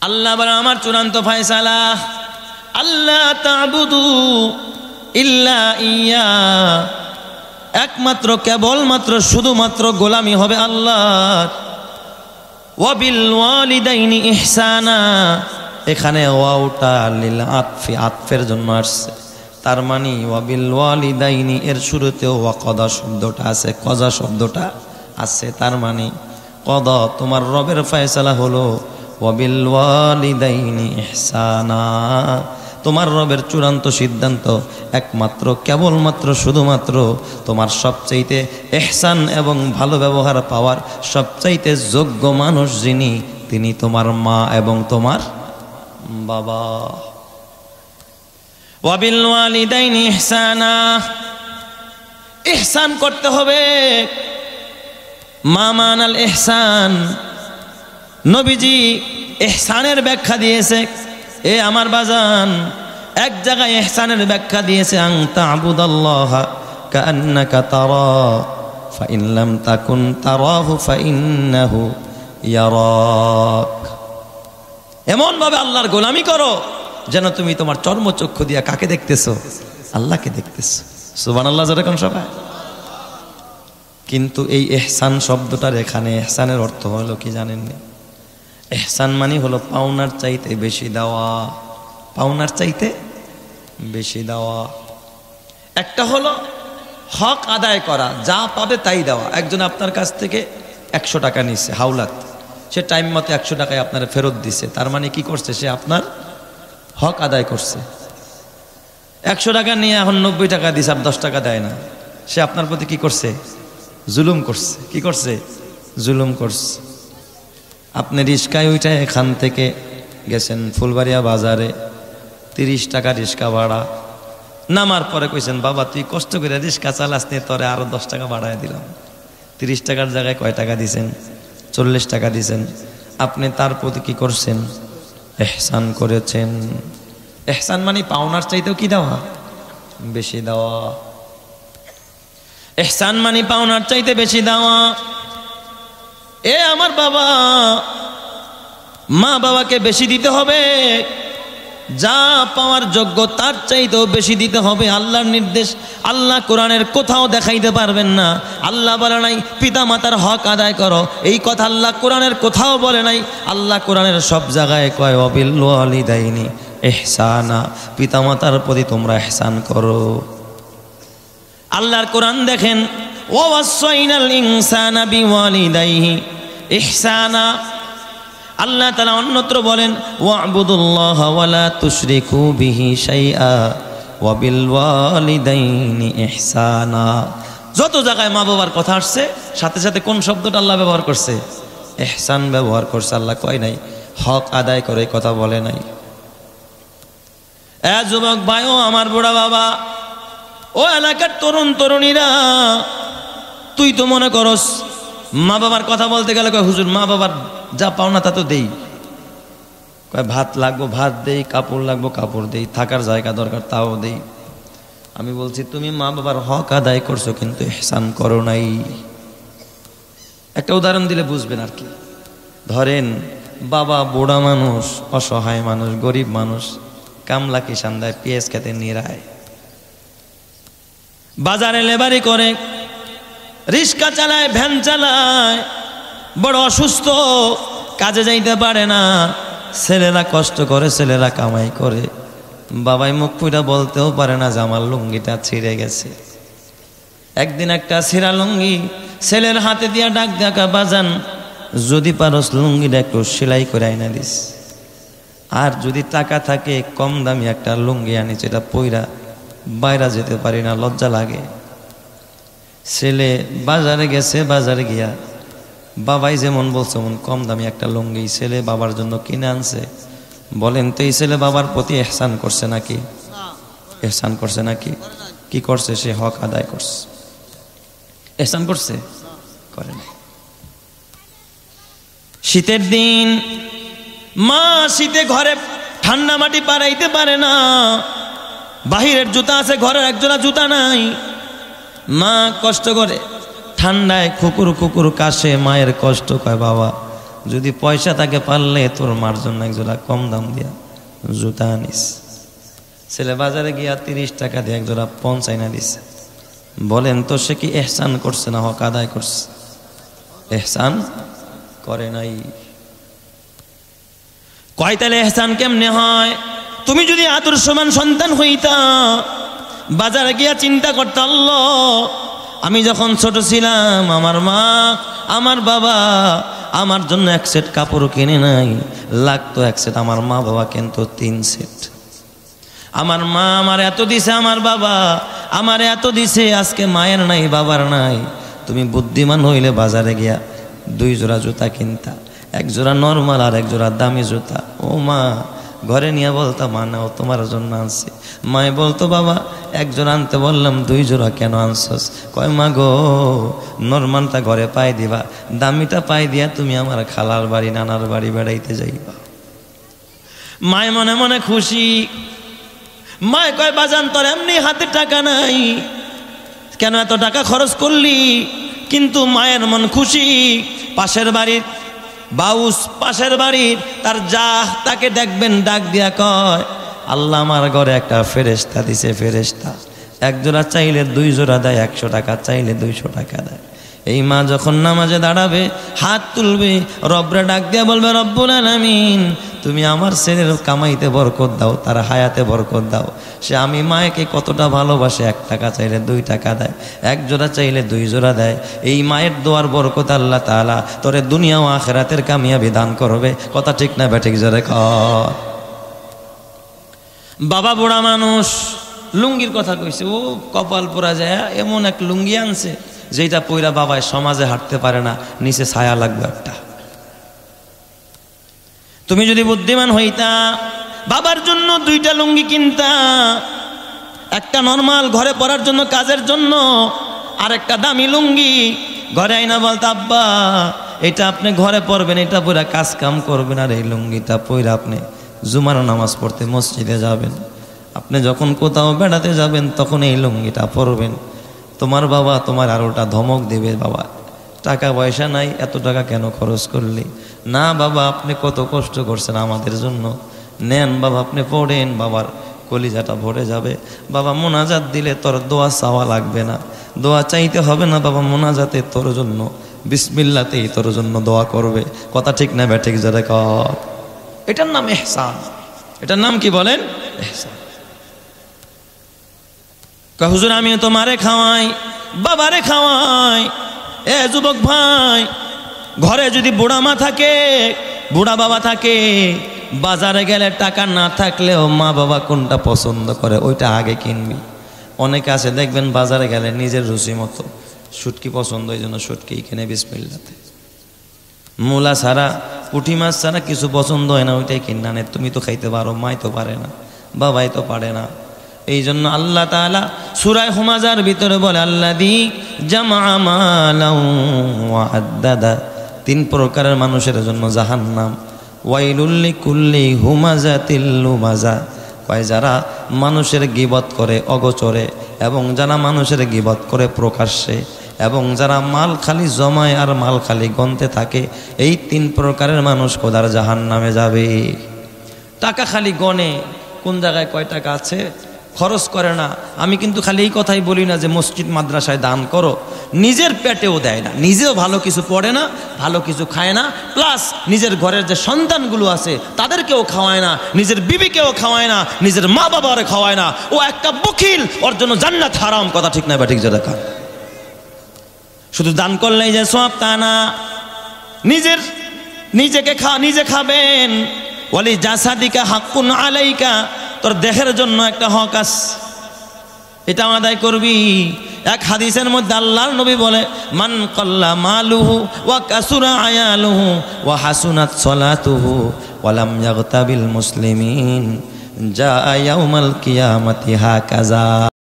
আল্লাহ বলেন আমার চূড়ান্ত ফয়সালা, আল্লাহ তা'বুদু ইল্লা ইয়া, একমাত্র কেবলমাত্র শুধুমাত্র গোলামি হবে আল্লাহর। ওয়া বিল ওয়ালিদাইনি ইহসানা, এখানে ওয়াওটা লিল আতফি, আতফের জন্য আসছে। তার মানে ওয়া বিল ওয়ালিদাইনি এর শুরুতেও ওয়া কদা শব্দটা আছে, কজা শব্দটা আছে। তার মানে কদা তোমার রবের ফয়সালা হলো ওয়া বিল ওয়ালিদাইনি ইহসানা, তোমার রবের চূড়ান্ত সিদ্ধান্ত একমাত্র কেবলমাত্র শুধুমাত্র তোমার সবচাইতে ইহসান এবং ভালো ব্যবহার পাওয়ার সবচাইতে যোগ্য মানুষ যিনি, তিনি তোমার মা এবং তোমার বাবা। ওয়া বিল ওয়ালিদাইনি ইহসানা, ইহসান করতে হবে। মা মানাল ইহসান, নবীজি ইহসানের ব্যাখ্যা দিয়েছে। এ আমার বাজান, এক জায়গায় ইহসানের ব্যাখ্যা দিয়েছে আন তা'বুদাল্লাহা কাআন্নাকা তারা ফাইন লাম তাকুন তারাহু ফাইন্নাহু ইয়ারাক, এমন ভাবে আল্লাহর গোলামি করো যেন তুমি তোমার চর্মচক্ষু দিয়া কাকে দেখতেছো? আল্লাহকে দেখতেছো। সুবহানাল্লাহ যেরকম সবাই। কিন্তু এই ইহসান শব্দটার এখানে ইহসানের অর্থ হলো কি জানেননি? ইহসান মানে হলো পাওনার চাইতে বেশি দেওয়া, পাওনার চাইতে বেশি দেওয়া। একটা হলো হক আদায় করা, যা পাবে তাই দেওয়া। একজন আপনার কাছ থেকে 100 টাকা নিচ্ছে হাওলাত, সে টাইম মতো 100 টাকায় আপনার ফেরত দিছে, তার মানে কি করছে? সে আপনার হক আদায় করছে। 100 টাকা নিয়ে এখন 90 টাকা দিছে, আর 10 টাকা দেয় না, সে আপনার প্রতি কি করছে? জুলুম করছে। কি করছে? জুলুম করছে। আপনি রিস্কায় উঠে এখান থেকে গেছেন ফুলবাড়িয়া বাজারে, 30 টাকা রিস্কা ভাড়া। নামার পরে কইছেন বাবা তুই কষ্ট করে রিস্কা চালাস নি, তোরে আরো 10 টাকা বাড়ায় দিলাম। 30 টাকার জায়গায় কয় টাকা দিছেন? 40 টাকা দিছেন। আপনি তার প্রতি কি করছেন? ইহসান করেছেন। ইহসান মানে পাওনার চাইতেও কি দেওয়া? বেশি দেওয়া। ইহসান মানে পাওনার চাইতে বেশি দেওয়া। এ আমার বাবা, মা বাবাকে বেশি দিতে হবে, যা পাওয়ার যোগ্য তার চাইতেও বেশি দিতে হবে। আল্লাহর নির্দেশ আল্লাহ কোরআনের কোথাও দেখাইতে পারবেন না। আল্লাহ বলে নাই পিতা মাতার হক আদায় করো, এই কথা আল্লাহ কোরআনের কোথাও বলে নাই। আল্লাহ কোরআনের সব জায়গায় কয় ওয়া বিল ওয়ালিদাইনি ইহসানা, পিতা মাতার প্রতি তোমরা ইহসান করো। আল্লাহর কোরআন দেখেন, ওয়া ওয়াসাইনাল ইনসানা বিওয়ালিদাইহি ইহসানা। আল্লাহ তাআলা অন্যত্র বলেন ওয়া'বুদুল্লাহা ওয়া লা তুশরিকু বিহি শাইআ ওয়া বিল ওয়ালিদাইনি ইহসানা। যত জায়গায় মা বাবার কথা আসছে সাথে সাথে কোন শব্দটা আল্লাহ ব্যবহার করছে? ইহসান ব্যবহার করছে। আল্লাহ কয় নাই হক আদায় করে, কথা বলে নাই। এ যুবক ভাই, ও আমার বুড়া বাবা, ও এলাকার তরুণ তরুণীরা, তুই তো মনে করস মা বাবার কথা বলতে গেলে কয় হুজুর মা বাবার যা পাওনা তা তো দেই, কয় ভাত লাগবো ভাত দেই, কাপড় লাগবো কাপড় দেই, থাকার জায়গা দরকার তাও দেই। আমি বলছি তুমি মা বাবার হক আদায় করছো কিন্তু ইহসান করো নাই। একটা উদাহরণ দিলে বুঝবেন আর কি। ধরেন বাবা বুড়া মানুষ, অসহায় মানুষ, গরিব মানুষ, কামলা কিষান দেয়, পেঁয়াজ খেতে নিরায়, বাজারে লেবারি করে, রিক্সা চালায়, ভ্যান চালায়, বড় অসুস্থ, কাজে যাইতে পারে না। ছেলেরা কষ্ট করে, ছেলেরা কামাই করে, বাবাই মুখ পুইরা বলতেও পারে না যে আমার লুঙ্গিটা ছিঁড়ে গেছে। একদিন একটা ছিঁড়া লুঙ্গি ছেলের হাতে দিয়া ডাক দেখা, বাজান যদি পারস লুঙ্গিটা একটু সেলাই করে আইনা দিস, আর যদি টাকা থাকে কম দামি একটা লুঙ্গি আনিস, এটা পইরা বাইরে যেতে পারি না, লজ্জা লাগে। ছেলে বাজারে গেছে, বাজারে গিয়া বাবাই যেমন বলছে মন কম দামি একটা লুঙ্গি ছেলে বাবার জন্য কিনে আনছে। বলেন তো এই ছেলে বাবার প্রতি ইহসান করছে নাকি? ইহসান করছে নাকি? কি করছে? সে হক আদায় করছে। ইহসান করছে? করে না। শীতের দিন মা শীতে ঘরে ঠান্ডা মাটি পারাইতে পারে না, বাহিরের জুতা আছে, ঘরের একজোড়া জুতা নাই। মা কষ্ট করে, ঠান্ডায় কুকুর কুকুর কাশে, মায়ের কষ্ট, কয় বাবা যদি পয়সা থাকে পারলে তোর মার জন্য একজোড়া কম দাম দিয়া জুতা আনিস। ছেলে বাজারে গিয়া 30 টাকা দিয়ে একজোড়া পঞ্চাইনা দিছে। বলেন তো সে কি এহসান করছে না হক আদায় করছে? এহসান করে নাই। কয় তাহলে এহসান কেমনে হয়? তুমি যদি আদর্শবান সন্তান হইতা, বাজারে গিয়া চিন্তা করতে, আল্লাহ আমি যখন ছোট ছিলাম আমার মা আমার বাবা আমার জন্য 1 সেট কাপড় কিনে নাই, লাগতো 1 সেট, আমার মা বাবা কিন্তু 3 সেট। আমার মা আমার এত দিছে, আমার বাবা আমার এত দিছে, আজকে মায়ের নাই বাবার নাই। তুমি বুদ্ধিমান হইলে বাজারে গিয়া 2 জোড়া জুতা কিনতা, 1 জোড়া নর্মাল আর 1 জোড়া দামি জুতা। ও মা ঘরে নিয়ে বলতো, মা নাও তোমার জন্য আনছি। মায়ে বলতো, বাবা 1 জোড়া আনতে বললাম 2 জোড়া কেন আনছস? কয় মা গো নর্মালটা ঘরে পাই দিবা, দামিটা পাই দিয়া তুমি আমার খালার বাড়ি নানার বাড়ি বেড়াইতে যাইবা। মায় মনে মনে খুশি। মায় কয় বাজান তোর এমনি হাতে টাকা নাই, কেন এত টাকা খরচ করলি? কিন্তু মায়ের মন খুশি। পাশের বাড়ির বাউস, পাশের বাড়ির তার যা তাকে দেখবেন ডাক দিয়া কয়, আল্লাহ আমার ঘরে একটা ফেরেশতা দিছে, ফেরেশতা 1 জোড়া চাইলে 2 জোড়া দেয়, 100 টাকা চাইলে 200 টাকা দেয়। এই মা যখন নামাজে দাঁড়াবে হাত তুলবে, রব্রে ডাক দিয়া বলবে, রব্বুল আলামিন তুমি আমার ছেলের কামাইতে বরকত দাও, তার হায়াতে বরকত দাও। সে আমি মায়েকে কতটা ভালোবাসে, 1 টাকা চাইলে 2 টাকা দেয়, 1 জোড়া চাইলে 2 জোড়া দেয়। এই মায়ের দোয়ার বরকত আল্লাহ তাআলা তোরে দুনিয়া ও আখিরাতের কামিয়াবি দান করবে। কথা ঠিক না বেঠিক জোরে কর। বাবা বুড়া মানুষ, লুঙ্গির কথা কইছে, ও কপাল পোড়া যায়, এমন এক লুঙ্গি আনছে যেটা পইরা বাবায় সমাজে হাঁটতে পারে না, নিচে ছায়া লাগবে একটা। তুমি যদি বুদ্ধিমান হইতা বাবার জন্য 2টা লুঙ্গি কিনতা, একটা নরমাল ঘরে পরার জন্য কাজের জন্য, আর একটা দামি লুঙ্গি ঘরে আইনা বলতা, আব্বা এটা আপনি ঘরে পরবেন, এটা পরে কাজ কাম করবেন, আর এই লুঙ্গিটা পরে আপনি জুমার নামাজ পড়তে মসজিদে যাবেন। আপনি যখন কোথাও বেড়াতে যাবেন তখন এই লুঙ্গিটা পরবেন। তোমার বাবা তোমার আর ওটা ধমক দেবে, বাবা টাকা পয়সা নাই, এত টাকা কেন খরচ করলি? না বাবা আপনি কত কষ্ট করছেন আমাদের জন্য, নেন বাবা আপনি পড়েন, বাবার কলিজাটা ভরে যাবে। বাবা মোনাজাত দিলে তোর দোয়া চাওয়া লাগবে না, দোয়া চাইতে হবে না বাবা, মোনাজাতে তোর জন্য বিসমিল্লাতেই তোর জন্য দোয়া করবে। কথা ঠিক না ব্যাঠিক যারা কর। এটার নাম ইহসান। এটার নাম কি বলেন? ইহসান। হুজুর আমি তো মারে খাওয়াই, বাবারে খাওয়াই। এ যুবক ভাই, ঘরে যদি বুড়া মা থাকে, বুড়া বাবা থাকে, বাজারে গেলে টাকা না থাকলেও মা বাবা কোনটা পছন্দ করে ওইটা আগে কিনবি। অনেকে আছে দেখবেন বাজারে গেলে নিজের রুচি মতো শুটকি পছন্দ, এই জন্য শুটকি কিনে বিসমিল্লাতে। মূলা ছাড়া, পুঁটি মাছ ছাড়া কিছু পছন্দ হয় না, ওইটাই কিনে আনে। তুমি তো খাইতে পারো, মাই তো পারে না, বাবাই তো পারে না। এই জন্য আল্লাহ তাআলা সূরা হুমাজার ভিতরে বলে, আল্লাযী জামা মালাও ওয়া আদ্দাদা। 3 প্রকারের মানুষের জন্য জাহান্নাম। ওয়াইলুল লিকুল্লি হুমাজাতিল লুমাজা। কয় যারা মানুষের গীবত করে অগোচরে, এবং যারা মানুষের গীবত করে প্রকাশ্যে, এবং যারা মাল খালি জমায় আর মাল খালি গনতে থাকে, এই 3 প্রকারের মানুষ খোদার জাহান্নামে যাবে। টাকা খালি গনে, কোন জায়গায় কয় টাকা আছে খরচ করে না। আমি কিন্তু খালি এই কথাই বলি না যে মসজিদ মাদ্রাসায় দান করো, নিজের পেটেও দেয় না, নিজেও ভালো কিছু পড়ে না, ভালো কিছু খায় না, প্লাস নিজের ঘরের যে সন্তানগুলো আছে তাদেরকেও খাওয়ায় না, নিজের বিবিকেও খাওয়ায় না, নিজের মা বাবারে খাওয়ায় না। ও একটা বখিল, ওর জন্য জান্নাত হারাম। কথা ঠিক না ব্যাঠিক যেটা খা। শুধু দান করলেই যে সব তা না, নিজে খাবেন। ওয়ালি জাসাদিকা হাক্কুন আলাইকা, তোর দেহের জন্য একটা হক আছে, এটা আদায় করবি। এক হাদিসের মধ্যে আল্লাহর নবী বলে, মান কাল্লা মালুহু ওয়া কাসুরা আয়ালুহু ওয়া হাসুনাত সালাতুহু ওয়া লাম ইয়াগতাবিল মুসলিমিন জা ইয়াউমাল কিয়ামাতি হাকাযা।